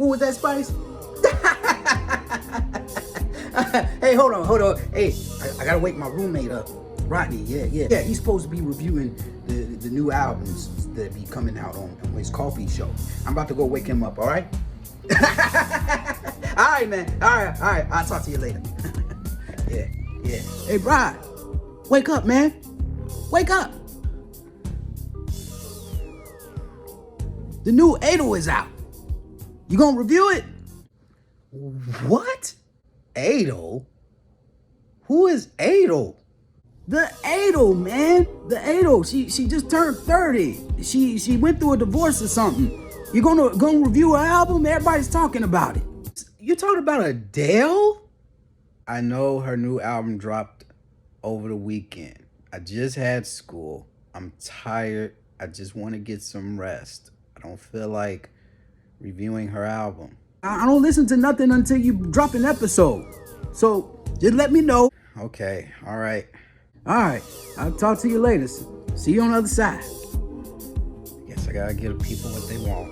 Who was that, Spice? Hey, hold on. Hey, I gotta wake my roommate up. Rodney, yeah. He's supposed to be reviewing the new albums that be coming out on his coffee show. I'm about to go wake him up, all right? All right, man. All right. I'll talk to you later. Yeah. Hey, Rod, wake up, man. Wake up. The new Adele is out. You gonna review it? What? Adele? Who is Adele? The Adele, man. The Adele. She just turned 30. She went through a divorce or something. You gonna review her album? Everybody's talking about it. You talking about Adele? I know her new album dropped over the weekend. I just had school. I'm tired. I just want to get some rest. I don't feel like reviewing her album. I don't listen to nothing until you drop an episode. So just let me know. Okay, all right. I'll talk to you later. See you on the other side. Guess I gotta give people what they want.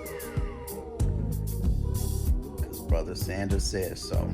Because Brother Sanders says so.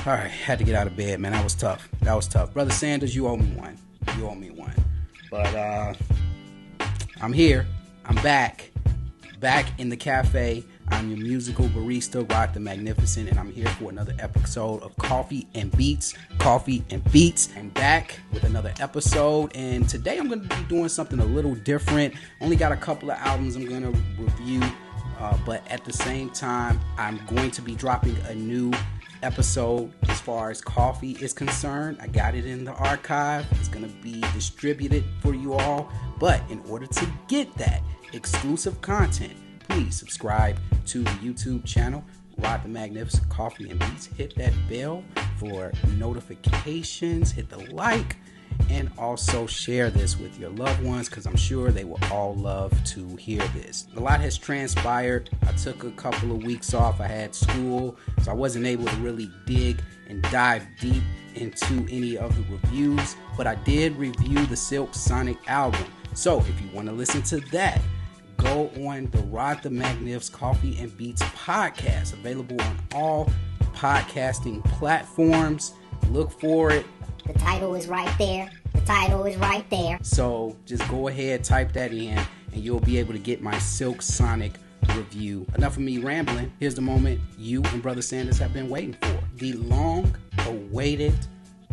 All right, had to get out of bed, man. That was tough. Brother Sanders, you owe me one. But I'm here. I'm back in the cafe. I'm your musical barista, Rod the Magnificent, and I'm here for another episode of Coffee and Beats. I'm back with another episode, and today I'm going to be doing something a little different. Only got a couple of albums I'm going to review, but at the same time, I'm going to be dropping a new episode as far as coffee is concerned. I got it in the archive. It's going to be distributed for you all, but in order to get that exclusive content, please subscribe to the YouTube channel, Rod the Magnificent Coffee and Beats. Hit that bell for notifications, hit the like, and also share this with your loved ones, because I'm sure they will all love to hear this. A lot has transpired. I took a couple of weeks off. I had school, so I wasn't able to really dig and dive deep into any of the reviews, but I did review the Silk Sonic album. So if you want to listen to that, go on the Rod the Magnificent Coffee and Beats podcast, available on all podcasting platforms. Look for it. The title is right there. So just go ahead, type that in, and you'll be able to get my Silk Sonic review. Enough of me rambling. Here's the moment you and Brother Sanders have been waiting for. The long-awaited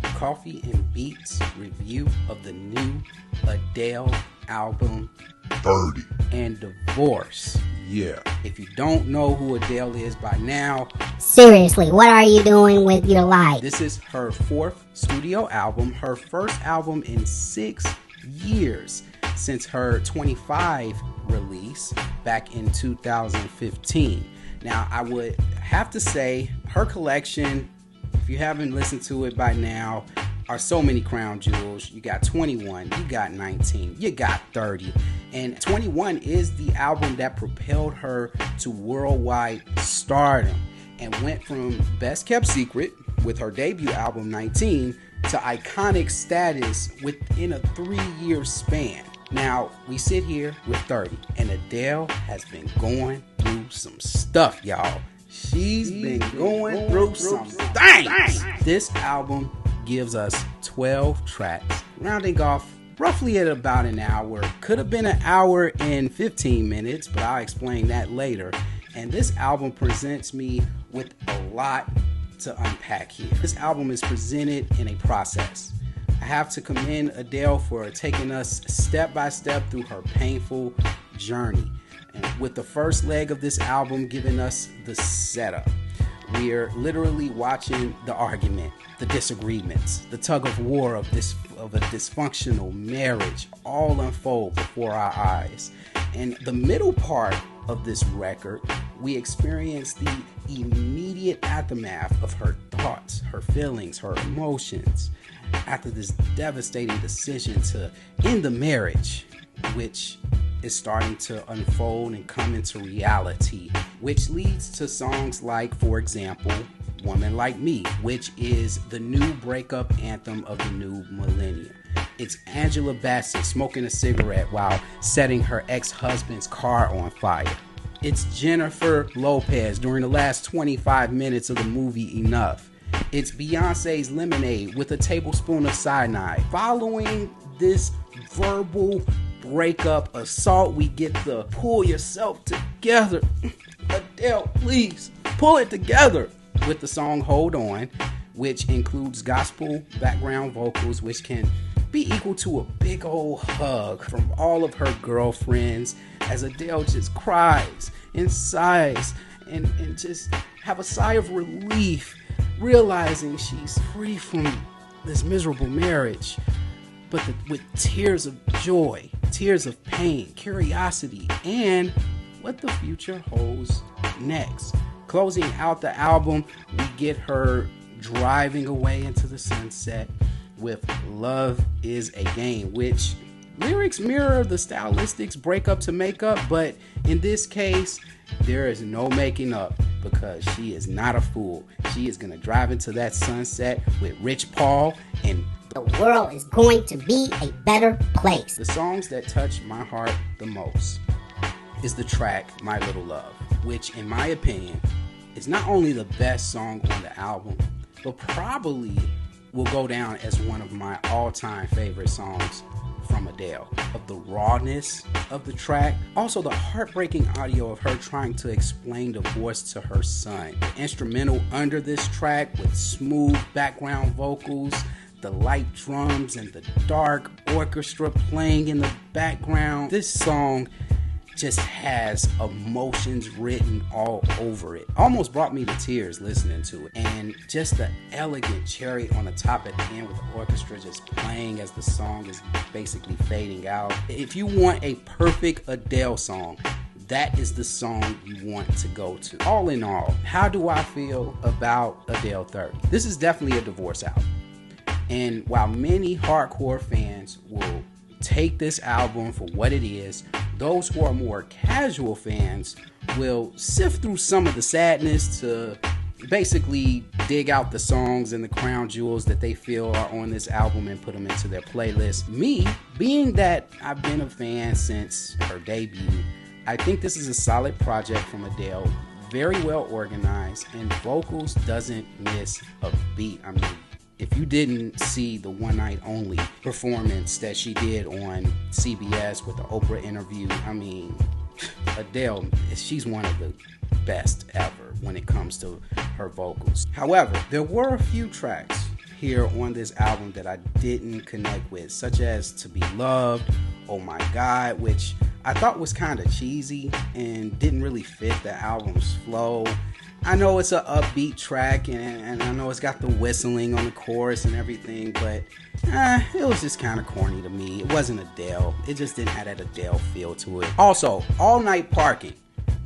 Coffee and Beats review of the new Adele album, 30 and Divorce. Yeah. If you don't know who Adele is by now, seriously, what are you doing with your life? this is her fourth studio album, her first album in 6 years since her 25 release back in 2015. Now, I would have to say her collection, if you haven't listened to it by now, are so many crown jewels. You got 21, you got 19, you got 30. And 21 is the album that propelled her to worldwide stardom and went from best kept secret with her debut album 19 to iconic status within a 3-year span. Now, we sit here with 30, and Adele has been going through some stuff, y'all. She's been going through some things. This album gives us 12 tracks, rounding off roughly at about an hour. Could have been an hour and 15 minutes, but I'll explain that later. And this album presents me with a lot to unpack here. This album is presented in a process. I have to commend Adele for taking us step by step through her painful journey. And with the first leg of this album giving us the setup, we're literally watching the argument, the disagreements, the tug of war of a dysfunctional marriage all unfold before our eyes. And the middle part of this record, we experience the immediate aftermath of her thoughts, her feelings, her emotions after this devastating decision to end the marriage, which is starting to unfold and come into reality, which leads to songs like, for example, Woman Like Me, which is the new breakup anthem of the new millennium. It's Angela Bassett smoking a cigarette while setting her ex-husband's car on fire. It's Jennifer Lopez during the last 25 minutes of the movie Enough. It's Beyonce's Lemonade with a tablespoon of cyanide. Following this verbal breakup assault, we get the pull yourself together. Adele, please pull it together with the song Hold On, which includes gospel background vocals, which can be equal to a big old hug from all of her girlfriends as Adele just cries and sighs and just have a sigh of relief, realizing she's free from this miserable marriage, but with tears of joy, tears of pain, curiosity, and what the future holds next. Closing out the album, we get her driving away into the sunset with Love Is a Game, which lyrics mirror the stylistics breakup to makeup, but in this case, there is no making up because she is not a fool. She is going to drive into that sunset with Rich Paul, and The world is going to be a better place. the songs that touch my heart the most is the track My Little Love, which in my opinion is not only the best song on the album, but probably will go down as one of my all-time favorite songs from Adele. Of the rawness of the track, also the heartbreaking audio of her trying to explain divorce to her son. The instrumental under this track with smooth background vocals, the light drums and the dark orchestra playing in the background. This song just has emotions written all over it. Almost brought me to tears listening to it. And just the elegant cherry on the top at the end with the orchestra just playing as the song is basically fading out. If you want a perfect Adele song, that is the song you want to go to. All in all, how do I feel about Adele 30? This is definitely a divorce album. And while many hardcore fans will take this album for what it is, those who are more casual fans will sift through some of the sadness to basically dig out the songs and the crown jewels that they feel are on this album and put them into their playlist. Me, being that I've been a fan since her debut, I think this is a solid project from Adele, very well organized, and vocals doesn't miss a beat. I mean, if you didn't see the One Night Only performance that she did on CBS with the Oprah interview, I mean, Adele, she's one of the best ever when it comes to her vocals. However, there were a few tracks here on this album that I didn't connect with, such as To Be Loved, Oh My God, which I thought was kind of cheesy and didn't really fit the album's flow. I know it's an upbeat track, and I know it's got the whistling on the chorus and everything, but it was just kind of corny to me. It wasn't Adele. It just didn't have that Adele feel to it. Also, All Night Parking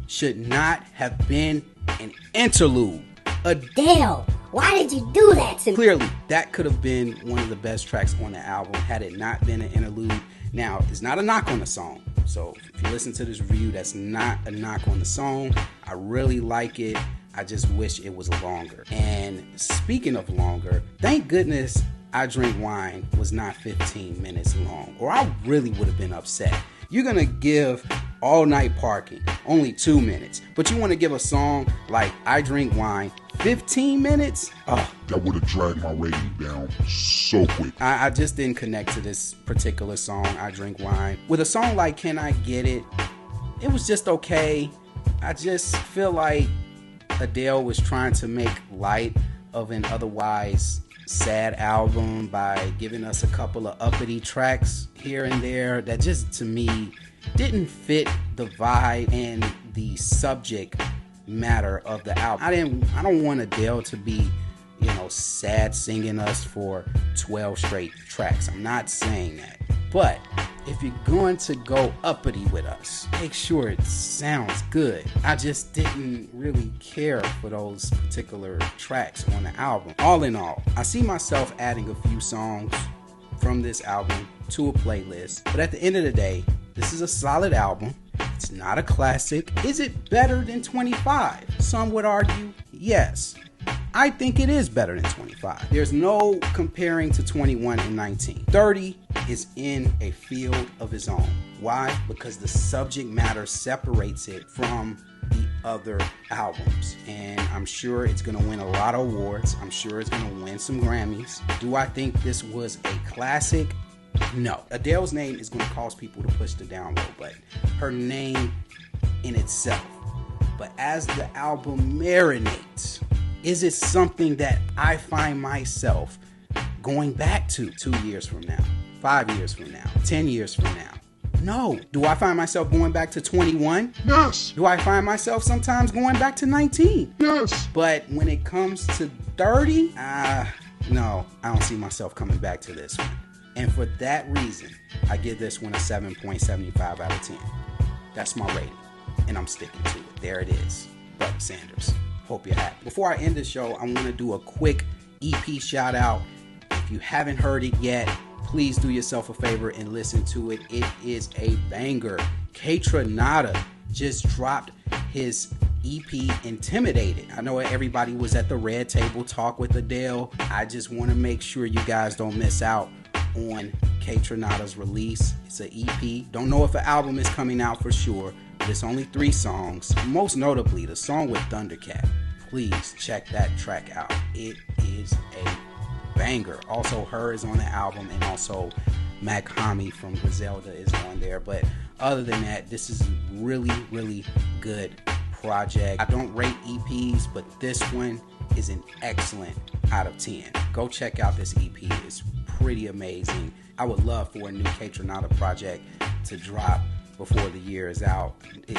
should not have been an interlude. Adele, why did you do that to me? Clearly, that could have been one of the best tracks on the album had it not been an interlude. Now, it's not a knock on the song. So if you listen to this review, that's not a knock on the song. I really like it. I just wish it was longer. And speaking of longer, thank goodness I Drink Wine was not 15 minutes long, or I really would have been upset. You're gonna give All Night Parking only 2 minutes, but you want to give a song like I Drink Wine 15 minutes? Oh, That would have dragged my rating down so quick. I just didn't connect to this particular song, I Drink Wine. With a song like Can I Get It, it was just okay. I just feel like Adele was trying to make light of an otherwise sad album by giving us a couple of uppity tracks here and there that just, to me, didn't fit the vibe and the subject matter of the album. I don't want Adele to be, sad singing us for 12 straight tracks. I'm not saying that. But if you're going to go uppity with us, make sure it sounds good. I just didn't really care for those particular tracks on the album. All in all, I see myself adding a few songs from this album to a playlist, but at the end of the day, this is a solid album. It's not a classic. Is it better than 25? Some would argue yes. I think it is better than 25. There's no comparing to 21 and 19. 30 is in a field of its own. Why? Because the subject matter separates it from the other albums. And I'm sure it's going to win a lot of awards. I'm sure it's going to win some Grammys. Do I think this was a classic? No. Adele's name is going to cause people to push the download button. Her name in itself. But as the album marinates, is it something that I find myself going back to 2 years from now, 5 years from now, 10 years from now? No. Do I find myself going back to 21? Yes. Do I find myself sometimes going back to 19? Yes. But when it comes to 30, no, I don't see myself coming back to this one. And for that reason, I give this one a 7.75 out of 10. That's my rating, and I'm sticking to it. There it is, Brother Sanders. Hope you're happy. Before I end the show, I want to do a quick EP shout out. If you haven't heard it yet, please do yourself a favor and listen to it. It is a banger. KAYTRANADA just dropped his EP Intimidated. I know everybody was at the Red Table Talk with Adele. I just want to make sure you guys don't miss out on KAYTRANADA's release. It's an EP. Don't know if an album is coming out for sure, but it's only 3 songs. Most notably, the song with Thundercat. Please check that track out. It is a banger. Also, Her is on the album, and also Mac Hami from Griselda is on there. But other than that, this is a really, really good project. I don't rate EPs, but this one is an excellent out of 10. Go check out this EP. It's pretty amazing. I would love for a new KAYTRANADA project to drop before the year is out.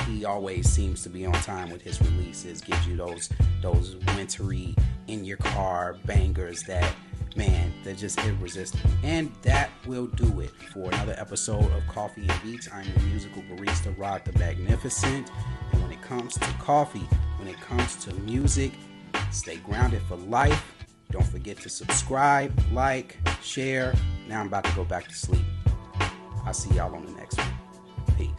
He always seems to be on time with his releases. Gives you those wintry in your car bangers that, man, they're just irresistible. And that will do it for another episode of Coffee and Beats. I'm your musical barista, Rod the Magnificent. And when it comes to coffee, when it comes to music, stay grounded for life. Don't forget to subscribe, like, share. Now I'm about to go back to sleep. I'll see y'all on the next one. Peace.